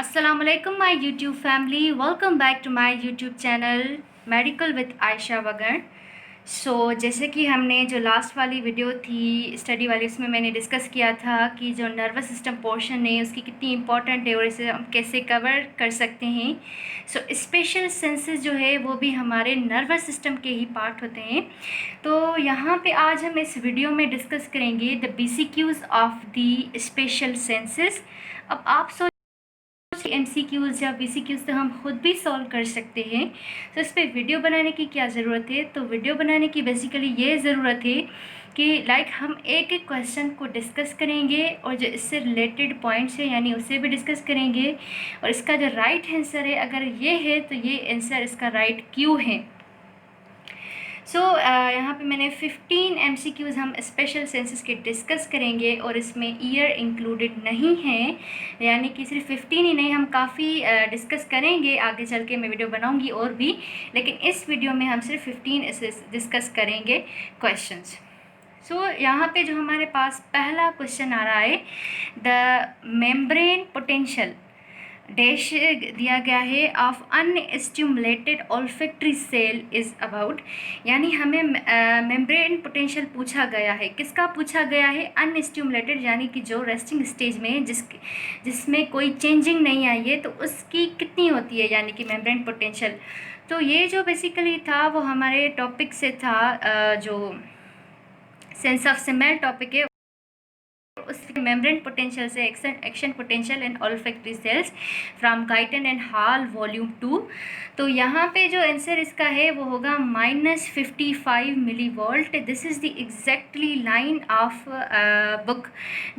Assalamualaikum my YouTube family, welcome back to my YouTube channel medical with Ayesha वगैर। जैसे कि हमने जो लास्ट वाली वीडियो थी स्टडी वाली, उसमें मैंने डिस्कस किया था कि जो नर्वस सिस्टम पोर्शन है उसकी कितनी इम्पॉर्टेंट है और इसे हम कैसे कवर कर सकते हैं। स्पेशल सेंसेस जो है वो भी हमारे नर्वस सिस्टम के ही पार्ट होते हैं। तो यहाँ पे आज हम इस वीडियो में डिस्कस करेंगे the BCQs of the special senses. अब आप MCQs या BCQs तो हम खुद भी सॉल्व कर सकते हैं। तो इस पर वीडियो बनाने की क्या ज़रूरत है? तो वीडियो बनाने की बेसिकली ये ज़रूरत है कि हम एक एक क्वेश्चन को डिस्कस करेंगे और जो इससे रिलेटेड पॉइंट्स है यानी उसे भी डिस्कस करेंगे, और इसका जो राइट आंसर है अगर ये है तो ये आंसर इसका राइट क्यों है। यहाँ पे मैंने 15 MCQs हम स्पेशल सेंसेस के डिस्कस करेंगे और इसमें ईयर इंक्लूडेड नहीं है, यानी कि सिर्फ 15 ही नहीं, हम काफ़ी डिस्कस करेंगे। आगे चल के मैं वीडियो बनाऊंगी और भी, लेकिन इस वीडियो में हम सिर्फ 15 डिस्कस करेंगे क्वेश्चंस। यहाँ पे जो हमारे पास पहला क्वेश्चन आ रहा है, द मेम्ब्रेन पोटेंशियल डैश दिया गया है of unstimulated olfactory cell is about, यानी हमें मेम्ब्रेन पोटेंशियल पूछा गया है। किसका पूछा गया है? अनस्टिमुलेटेड, यानी कि जो रेस्टिंग स्टेज में जिसमें कोई चेंजिंग नहीं आई है, तो उसकी कितनी होती है, यानी कि मेम्ब्रेन पोटेंशियल। तो ये जो बेसिकली था वो हमारे टॉपिक से था, जो सेंस ऑफ स्मेल टॉपिक है, उस मेम्ब्रेन पोटेंशियल से action potential and olfactory cells from Guyton and Hall volume 2। तो यहाँ पे जो आंसर इसका है वो होगा -55 millivolt. This is the exactly line of book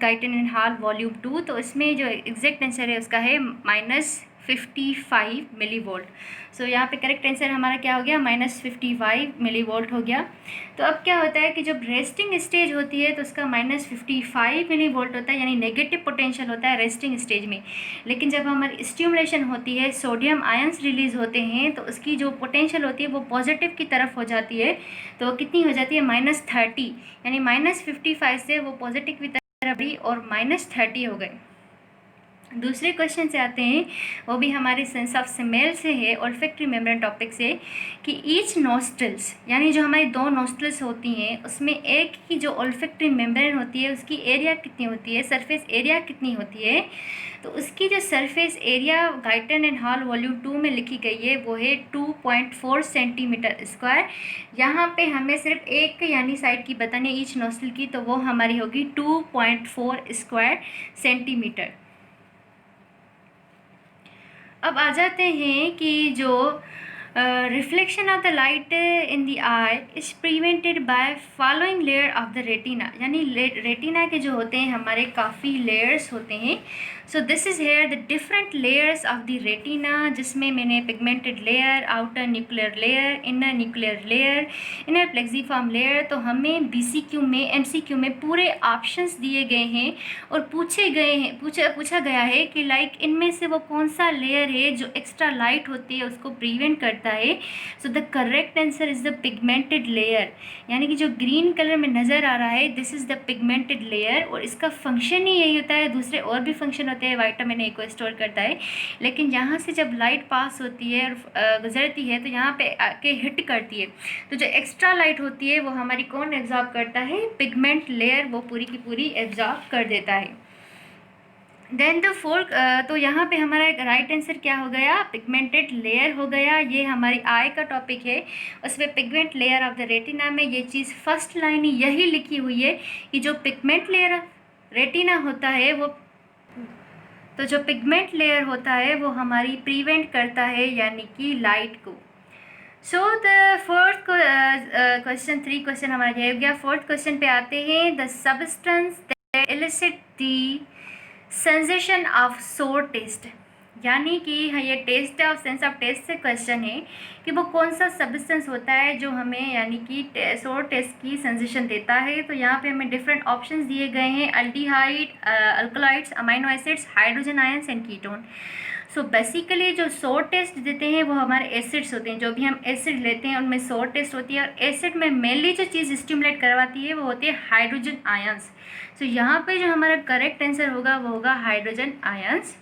Guyton and Hall volume 2। तो इसमें जो एग्जैक्ट आंसर है उसका है -55 मिलीवोल्ट। यहाँ पे करेक्ट आंसर हमारा क्या हो गया? -55 मिलीवोल्ट हो गया। तो अब क्या होता है कि जब रेस्टिंग स्टेज होती है तो उसका -55 मिलीवोल्ट होता है, यानी नेगेटिव पोटेंशियल होता है रेस्टिंग स्टेज में। लेकिन जब हमारी स्टिमुलेशन होती है, सोडियम आयंस रिलीज़ होते हैं, तो उसकी जो पोटेंशियल होती है वो पॉजिटिव की तरफ हो जाती है। तो वो कितनी हो जाती है? -30, यानी -55 से वो पॉजिटिव की तरफ बढ़ी और -30 हो गए। दूसरे क्वेश्चन से आते हैं, वो भी हमारे सेंस ऑफ स्मेल से है, ऑल्फैक्टरी मेम्ब्रेन टॉपिक से, कि ईच नोस्ट्रल्स, यानी जो हमारी 2 नोस्ट्रल्स होती हैं उसमें एक की जो ऑल्फैक्टरी मेम्ब्रेन होती है उसकी एरिया कितनी होती है, सरफेस एरिया कितनी होती है। तो उसकी जो surface area Guyton and Hall volume 2 में लिखी गई है वो है 2.4 सेंटीमीटर स्क्वायर। यहाँ पे हमें सिर्फ एक यानी साइड की बतानी है ईच नोस्ट्रल की, तो वो हमारी होगी 2.4 स्क्वायर सेंटीमीटर। अब आ जाते हैं कि जो reflection of the light in the I is prevented by following layer of the retina, यानी रेटिना के जो होते हैं हमारे काफ़ी लेयर्स होते हैं। This is here the different layers of the retina, जिसमें मैंने pigmented layer, outer nuclear layer, inner nuclear layer, inner plexiform layer. तो हमें BCQ में MCQ में पूरे ऑप्शंस दिए गए हैं और पूछा गया है कि इनमें से वो कौन सा लेयर है जो एक्स्ट्रा लाइट होती है उसको प्रिवेंट करता है। The correct answer is the pigmented layer, यानी कि जो ग्रीन कलर में नज़र आ रहा है this is the pigmented layer, और इसका फंक्शन ही यही होता है। दूसरे और भी फंक्शन होते हैं, विटामिन ए को स्टोर करता है, लेकिन यहाँ से जब लाइट पास होती है और गुजरती है तो यहाँ पे आके हिट करती है, तो जो एक्स्ट्रा लाइट होती है वो हमारी कौन एब्जॉर्ब करता है? पिगमेंट लेयर, वो पूरी की पूरी एब्जॉर्ब कर देता है। देन द फोर्थ, तो यहाँ पे हमारा राइट आंसर क्या हो गया? पिगमेंटेड लेयर हो गया। ये हमारी आई का टॉपिक है, उसमें pigment layer of the retina में ये चीज़ फर्स्ट लाइन यही लिखी हुई है कि जो पिगमेंट लेयर रेटिना होता है वो, तो जो पिगमेंट लेयर होता है वो हमारी प्रिवेंट करता है यानी कि लाइट को। द फोर्थ क्वेश्चन 3 क्वेश्चन हमारा ये हो गया। फोर्थ क्वेश्चन पे आते हैं, the substance that elicit the sensation of sour taste, यानी कि ये taste of sense of taste से क्वेश्चन है कि वो कौन सा सब्सटेंस होता है जो हमें यानी कि सोर टेस्ट की सेंसेशन देता है। तो यहाँ पे हमें डिफरेंट ऑप्शंस दिए गए हैं, aldehyde, alkaloids, amino acids, hydrogen ions and ketone. Basically जो सोर टेस्ट देते हैं वो हमारे एसिड्स होते हैं, जो भी हम एसिड लेते हैं उनमें सोर टेस्ट होती है, और एसिड में मेनली जो चीज़ स्टिमुलेट करवाती है वो होती है हाइड्रोजन आयंस। यहाँ पे जो हमारा करेक्ट आंसर होगा वो होगा hydrogen ions.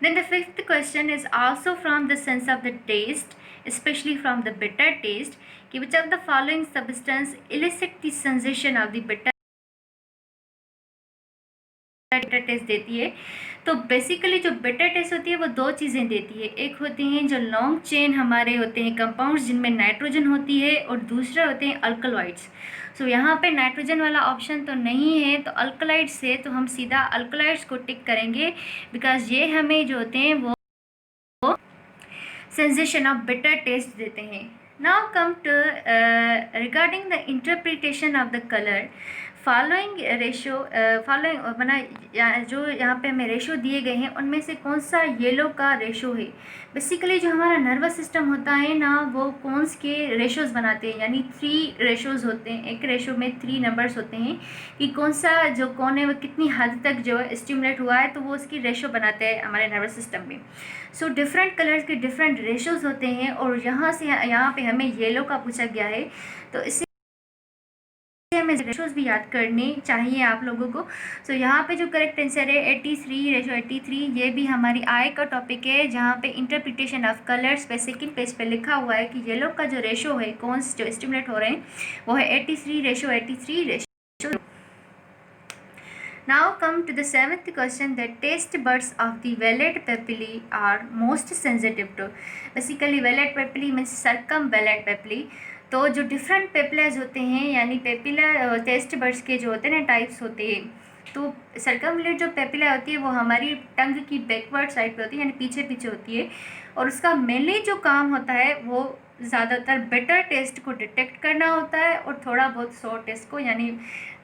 Then the fifth question is also from the sense of the taste, especially from the bitter taste, कि which of the following substance elicit the sensation of the bitter taste देती है। तो basically जो bitter taste होती है वो दो चीज़ें देती है, एक होती हैं जो लॉन्ग चेन हमारे होते हैं कंपाउंड्स जिनमें नाइट्रोजन होती है, और दूसरा होते हैं अल्कलॉइड्स। सो यहाँ पे नाइट्रोजन वाला ऑप्शन तो नहीं है, तो अल्कलाइड्स से तो हम सीधा अल्कलाइड्स को टिक करेंगे, बिकॉज ये हमें जो होते हैं वो sensation of bitter taste देते हैं। Now come to regarding the interpretation of the color, following ratio following बना जो यहाँ पे हमें रेशो दिए गए हैं उनमें से कौन सा येलो का रेशो है। बेसिकली जो हमारा नर्वस सिस्टम होता है ना, वो कौन्स के रेशोज़ बनाते हैं, यानी 3 रेशोज़ होते हैं, एक रेशो में 3 नंबर्स होते हैं कि कौन सा जो कौन है वो कितनी हद तक जो है स्टिमुलेट हुआ है, तो वो उसकी रेशो बनाते हैं हमारे नर्वस सिस्टम में। सो डिफरेंट कलर्स के डिफरेंट रेशोज़ होते हैं, और यहाँ से यहाँ पे हमें येलो का पूछा गया है, तो इससे हमें रेशोज़ भी याद करने चाहिए आप लोगों को। सो यहाँ पे जो करेक्ट आंसर है 83, रेशो 83, ये भी हमारी आई का टॉपिक है, जहाँ पे इंटरप्रिटेशन ऑफ कलर्स पे सेकंड पेज पे लिखा हुआ है कि येलो का जो रेशो है, कौन जो स्टिमुलेट हो रहे हैं, वो है 83, ratio 83 ratio. Now come to the 7th question, that taste buds of the velvet papillae are most sensitive to. Basically velvet papillae means circumvelvet papillae। तो जो डिफरेंट पेपिलाज होते हैं, यानी पेपिला टेस्ट बर्ड्स के जो होते हैं ना टाइप्स होते हैं, तो सर्कमवेलेट जो पेपिला होती है वो हमारी टंग की बैकवर्ड साइड पे होती है, यानी पीछे पीछे होती है, और उसका मेनली जो काम होता है वो ज़्यादातर बिटर टेस्ट को डिटेक्ट करना होता है, और थोड़ा बहुत सॉर टेस्ट को, यानी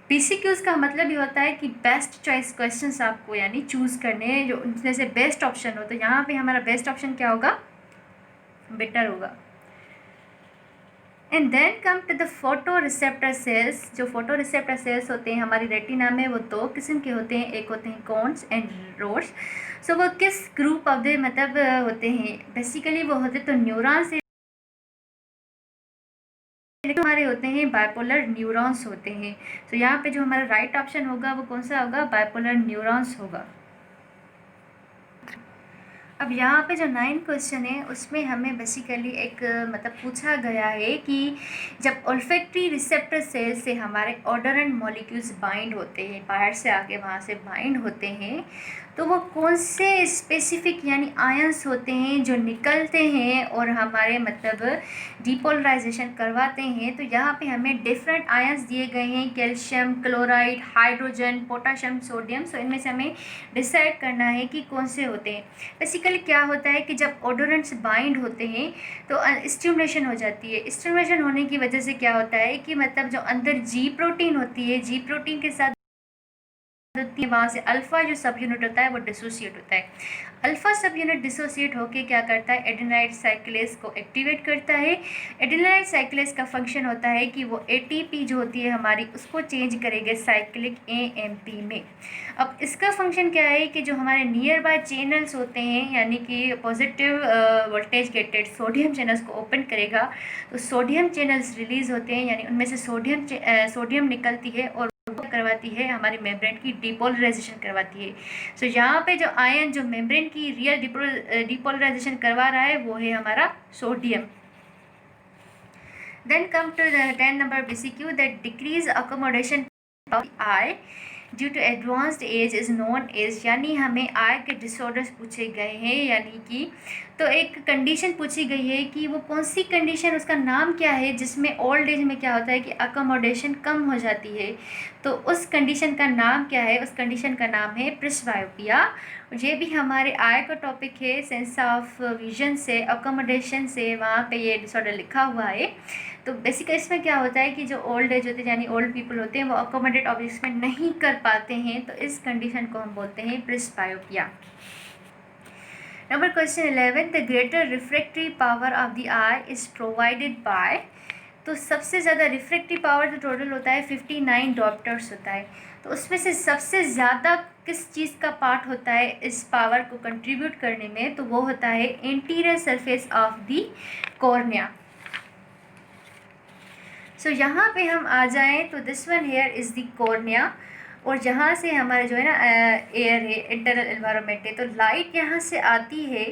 PCQs का मतलब ये होता है कि बेस्ट चॉइस क्वेश्चंस आपको यानी चूज़ करने हैं, जो उनमें से बेस्ट ऑप्शन हो। तो यहाँ पे हमारा बेस्ट ऑप्शन क्या होगा, बेटर होगा। And then come to the photoreceptor cells. जो फोटो रिसेप्टर सेल्स होते हैं हमारी रेटिना में, वो 2 किस्म के होते हैं, एक होते हैं कोन्स एंड रोड्स। सो वो किस ग्रुप ऑफ द मतलब होते हैं, बेसिकली वो होते तो न्यूरॉन से हमारे होते हैं बाइपोलर न्यूरॉन्स होते हैं। तो यहाँ पे जो हमारा राइट ऑप्शन होगा वो कौन सा होगा, बाइपोलर न्यूरॉन्स होगा। अब यहाँ पे जो 9 क्वेश्चन है उसमें हमें बेसिकली एक मतलब पूछा गया है कि जब ओल्फैक्टरी रिसेप्टर सेल से हमारे ओडोरेंट मॉलिक्यूल्स बाइंड होते हैं, बाहर से आके वहाँ से बाइंड होते हैं, तो वो कौन से स्पेसिफिक यानी आयंस होते हैं जो निकलते हैं और हमारे मतलब डिपोलराइजेशन करवाते हैं। तो यहाँ पे हमें डिफरेंट आयंस दिए गए हैं, calcium, chloride, hydrogen, potassium, sodium. So इनमें से हमें डिसाइड करना है कि कौन से होते हैं। बेसिकली क्या होता है कि जब ओडोरेंट्स बाइंड होते हैं तो स्टिमुलेशन हो जाती है। स्टिमुलेशन होने की वजह से क्या होता है कि मतलब जो अंदर जी प्रोटीन होती है, जी प्रोटीन के साथ वहाँ से अल्फ़ा जो सब यूनिट होता है वो डिसोसिएट होता है। अल्फ़ा सब यूनिट डिसोसिएट होकर क्या करता है, एडेनाइड साइक्लेस को एक्टिवेट करता है। एडेनाइड साइक्लेस का फंक्शन होता है कि वो ATP जो होती है हमारी उसको चेंज करेंगे साइक्लिक AMP में। अब इसका फंक्शन क्या है कि जो हमारे नियर बाय चैनल्स होते हैं, यानी कि positive voltage gated sodium channels को ओपन करेगा, तो सोडियम चैनल्स रिलीज़ होते हैं, यानी उनमें से सोडियम निकलती है और करवाती है हमारी मेम्ब्रेन की डिपोलराइजेशन करवाती है। सो यहाँ पे जो आयन जो मेम्ब्रेन की रियल डिपोलराइजेशन करवा रहा है वो है हमारा sodium. Then come to the 10 number BCQ, that decrease accommodation of eye due to advanced age is known as. यानी हमें आई के डिसऑर्डर्स पूछे गए हैं, यानी कि तो एक कंडीशन पूछी गई है कि वो कौन सी कंडीशन, उसका नाम क्या है जिसमें ओल्ड एज में क्या होता है कि अकोमोडेशन कम हो जाती है। तो उस कंडीशन का नाम क्या है, उस कंडीशन का नाम है प्रेस्बायोपिया। ये भी हमारे आई का टॉपिक है, सेंस ऑफ विजन से, अकोमोडेशन से, वहाँ पे ये डिसऑर्डर लिखा हुआ है। तो बेसिकली इसमें क्या होता है कि जो ओल्ड एज होते हैं यानी ओल्ड पीपल होते हैं वो अकोमोडेट ऑब्जेक्ट्स में नहीं कर पाते हैं, तो इस कंडीशन को हम बोलते हैं presbyopia. Number question 11, the greater refractory power of the eye is provided by. तो सबसे ज़्यादा रिफ्रैक्टरी पावर जो टोटल होता है 59 डायप्टर्स होता है, तो उसमें से सबसे ज़्यादा किस चीज़ का पार्ट होता है इस पावर को कंट्रीब्यूट करने में, तो वो होता है interior surface of the cornea. So यहाँ पे हम आ जाएं तो this one here is the cornea. और जहाँ से हमारा जो है ना एयर है, इंटरनल एनवायरनमेंट है, तो लाइट यहाँ से आती है,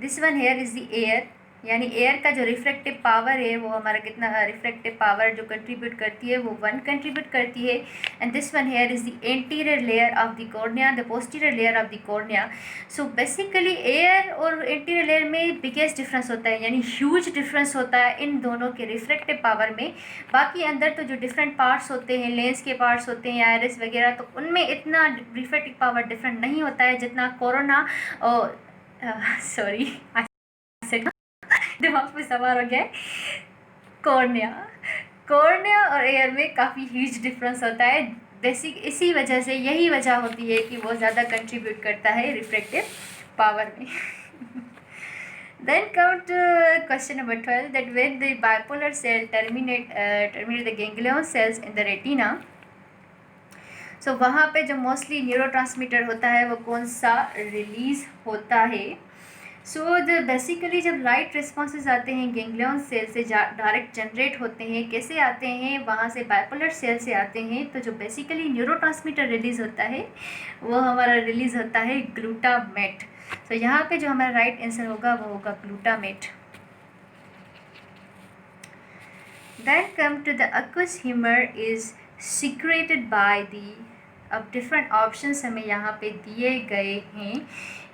this one here is the air, यानी एयर का जो रिफ्लेक्टिव पावर है वो हमारा कितना, रिफ्लेक्टिव पावर जो कंट्रीब्यूट करती है वो 1 कंट्रीब्यूट करती है। And this one here is the anterior layer of the cornea, the posterior layer of the cornea. So basically air और एंटीरियर लेयर में बिगेस्ट डिफरेंस होता है, यानी ह्यूज डिफरेंस होता है इन दोनों के रिफ्लेक्टिव पावर में। बाकी अंदर तो जो डिफरेंट पार्ट्स होते हैं, लेंस के पार्ट्स होते हैं, आयरिस वगैरह, तो उनमें इतना रिफ्लेक्टिव पावर डिफरेंट नहीं होता है जितना कोरोना और सॉरी दिमाग में सवार हो गया है, कॉर्निया, कॉर्निया और एयर में काफ़ी ह्यूज डिफरेंस होता है। बेसिक इसी वजह से, यही वजह होती है कि वो ज़्यादा कंट्रीब्यूट करता है रिफ्लेक्टिव पावर में। Then come to question number 12, that when the bipolar cell terminate the ganglion cells in the retina, so वहाँ पे जो मोस्टली न्यूरोट्रांसमीटर होता है वो कौन सा रिलीज़ होता है। सो बेसिकली जब लाइट रिस्पॉन्सेज आते हैं गेंग्लियन सेल से डायरेक्ट जनरेट होते हैं, कैसे आते हैं, वहाँ से बाइपोलर सेल से आते हैं। तो जो बेसिकली न्यूरोट्रांसमीटर रिलीज़ होता है वो हमारा रिलीज़ होता है ग्लूटामेट। तो यहाँ पे जो हमारा राइट आंसर होगा वो होगा glutamate. Then come to the aqueous humor is secreted by the, अब डिफरेंट ऑप्शंस हमें यहाँ पे दिए गए हैं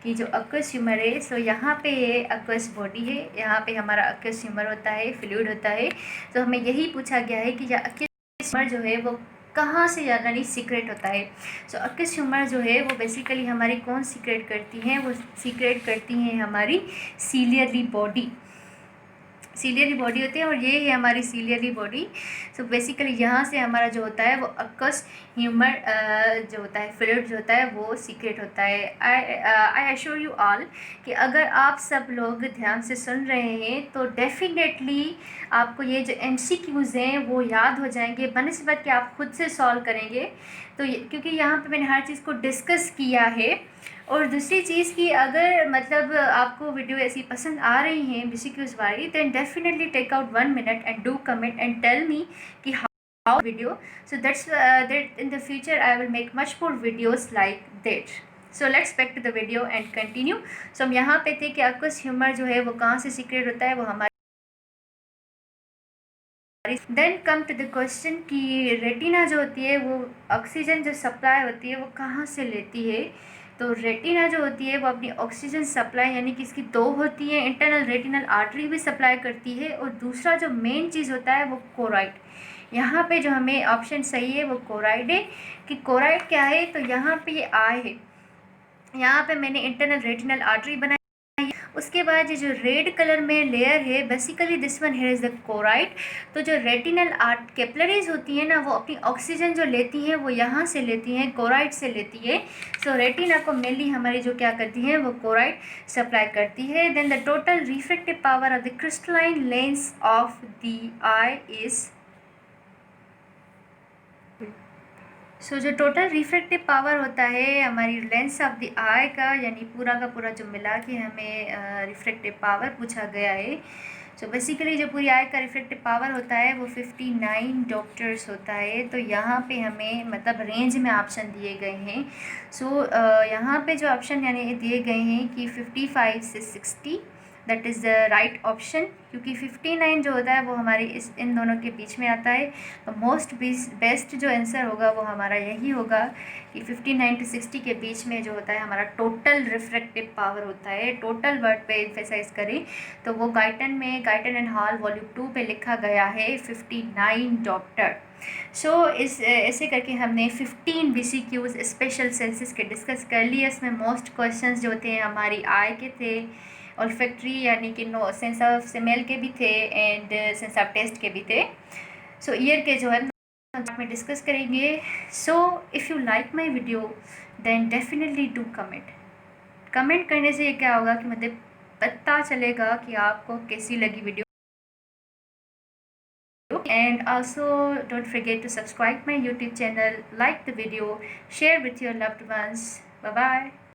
कि जो aqueous humor है, सो यहाँ पे ये aqueous बॉडी है, यहाँ पे हमारा aqueous humor होता है, फ्लूइड होता है। तो हमें यही पूछा गया है कि यह aqueous humor जो है वो कहाँ से यानी सीक्रेट होता है। सो aqueous humor जो है वो बेसिकली हमारी कौन सीक्रेट करती हैं, वो सीक्रेट करती हैं हमारी सीलियरी बॉडी, सीलियरी बॉडी होती है, और ये है हमारी सीलियरी बॉडी। सो बेसिकली यहाँ से हमारा जो होता है वो aqueous humor जो होता है, फ्लूइड जो होता है वो सीक्रेट होता है। आई एश्योर यू ऑल कि अगर आप सब लोग ध्यान से सुन रहे हैं तो डेफिनेटली आपको ये जो MCQs हैं वो याद हो जाएंगे बनस्बत कि आप खुद से सॉल्व करेंगे। तो क्योंकि यहाँ पे मैंने हर चीज़ को डिस्कस किया है। और दूसरी चीज़ कि अगर मतलब आपको वीडियो ऐसी पसंद आ रही हैं MCQs वाली, then definitely take out 1 minute and do comment and tell me कि how video, so that's that in the future I will make much more videos like that. So let's back to the video and continue. So हम यहाँ पे थे कि aqueous humor जो है वो कहाँ से सीक्रेट होता है, वो हमारे। Then come to the question कि रेटिना जो होती है वो ऑक्सीजन जो सप्लाई होती है वो कहाँ से लेती है। तो रेटिना जो होती है वो अपनी ऑक्सीजन सप्लाई, यानी कि इसकी दो होती है, इंटरनल रेटिनल आर्टरी भी सप्लाई करती है, और दूसरा जो मेन चीज़ होता है वो कोराइड। यहाँ पे जो हमें ऑप्शन सही है वो कोराइड है। कि कोराइड क्या है, तो यहाँ पे ये आई है, यहाँ पे मैंने इंटरनल रेटिनल आर्टरी बनाई। उसके बाद ये जो रेड कलर में लेयर है, basically this one here is the choroid. तो जो रेटिनल आर्ट कैपिलरीज होती हैं ना, वो अपनी ऑक्सीजन जो लेती हैं वो यहाँ से लेती हैं, कोराइड से लेती है। सो रेटिना को मेनली हमारी जो क्या करती है वो कोराइड सप्लाई करती है। Then the total reflective power of the crystalline lens of the eye is, so जो टोटल रिफ्लेक्टिव पावर होता है हमारी लेंस ऑफ द आई का, यानी पूरा का पूरा जो मिला के हमें रिफ्लेक्टिव पावर पूछा गया है। सो बेसिकली जो पूरी आई का रिफ्लेक्टिव पावर होता है वो 59 डॉक्टर्स होता है। तो यहाँ पे हमें मतलब रेंज में ऑप्शन दिए गए हैं। सो यहाँ पे जो ऑप्शन यानी दिए गए हैं कि 55 से 60, that is the right option, क्योंकि 59 जो होता है वो हमारी इन दोनों के बीच में आता है। तो मोस्ट बेस्ट जो आंसर होगा वो हमारा यही होगा कि 59 to 60 के बीच में जो होता है हमारा टोटल रिफ्लेक्टिव पावर होता है। टोटल वर्ड पे एम्फेसाइज करें तो वो गाइटन एंड हॉल वॉल्यूम 2 पे लिखा गया है 59 डॉक्टर। सो इस ऐसे करके हमने 15 BCQs स्पेशल सेंसेस के डिस्कस कर लिए। इसमें मोस्ट क्वेश्चंस जो थे हमारी आई के थे, ऑल्फैक्टरी यानी कि नो सेंस ऑफ स्मेल के भी थे, एंड सेंस ऑफ टेस्ट के भी थे। सो ईयर के जो है में डिस्कस करेंगे। So if you like my video then definitely do comment. Comment करने से ये क्या होगा कि मुझे पता चलेगा कि आपको कैसी लगी video. And also don't forget to subscribe my YouTube channel, like the video, share with your loved ones. Bye bye.